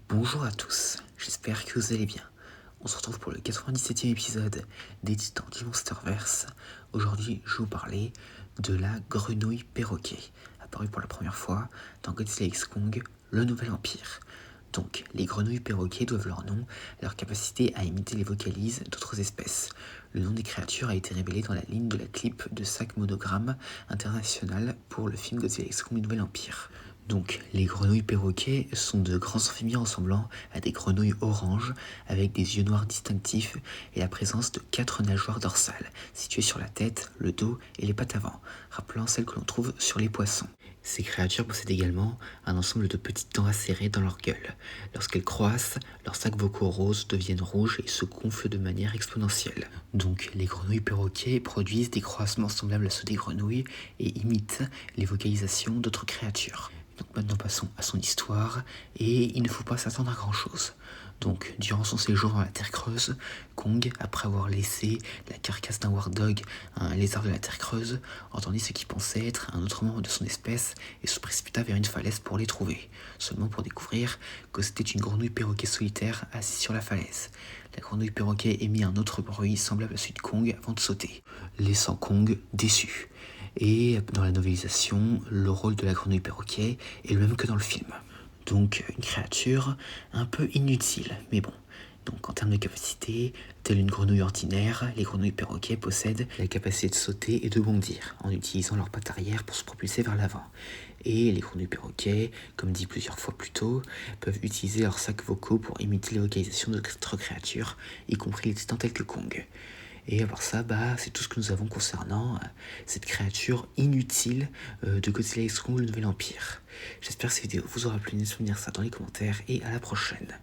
Bonjour à tous, j'espère que vous allez bien. On se retrouve pour le 97e épisode des Titans du Monsterverse. Aujourd'hui, je vais vous parler de la grenouille perroquet, apparue pour la première fois dans Godzilla x Kong, le Nouvel Empire. Donc, les grenouilles perroquets doivent leur nom à leur capacité à imiter les vocalises d'autres espèces. Le nom des créatures a été révélé dans la ligne de la clip de Sac Monogramme International pour le film Godzilla x Kong, le Nouvel Empire. Donc, les grenouilles perroquets sont de grands amphibiens ressemblant à des grenouilles oranges avec des yeux noirs distinctifs et la présence de 4 nageoires dorsales situées sur la tête, le dos et les pattes avant, rappelant celles que l'on trouve sur les poissons. Ces créatures possèdent également un ensemble de petites dents acérées dans leur gueule. Lorsqu'elles croissent, leurs sacs vocaux roses deviennent rouges et se gonflent de manière exponentielle. Donc, les grenouilles perroquets produisent des croissements semblables à ceux des grenouilles et imitent les vocalisations d'autres créatures. Donc maintenant passons à son histoire, et il ne faut pas s'attendre à grand chose. Donc, durant son séjour dans la Terre creuse, Kong, après avoir laissé la carcasse d'un Wardog à un lézard de la Terre creuse, entendit ce qu'il pensait être un autre membre de son espèce et se précipita vers une falaise pour les trouver, seulement pour découvrir que c'était une grenouille perroquet solitaire assise sur la falaise. La grenouille perroquet émit un autre bruit semblable à celui de Kong avant de sauter, laissant Kong déçu. Et dans la novélisation, le rôle de la grenouille perroquet est le même que dans le film. Donc une créature un peu inutile, mais bon. Donc en termes de capacité, telle une grenouille ordinaire, les grenouilles perroquets possèdent la capacité de sauter et de bondir en utilisant leurs pattes arrière pour se propulser vers l'avant. Et les grenouilles perroquets, comme dit plusieurs fois plus tôt, peuvent utiliser leurs sacs vocaux pour imiter les vocalisations d'autres créatures, y compris les titans tels que Kong. Et à part ça, c'est tout ce que nous avons concernant cette créature inutile de Godzilla x Kong, le Nouvel Empire. J'espère que cette vidéo vous aura plu, n'hésitez pas à me dire ça dans les commentaires et à la prochaine.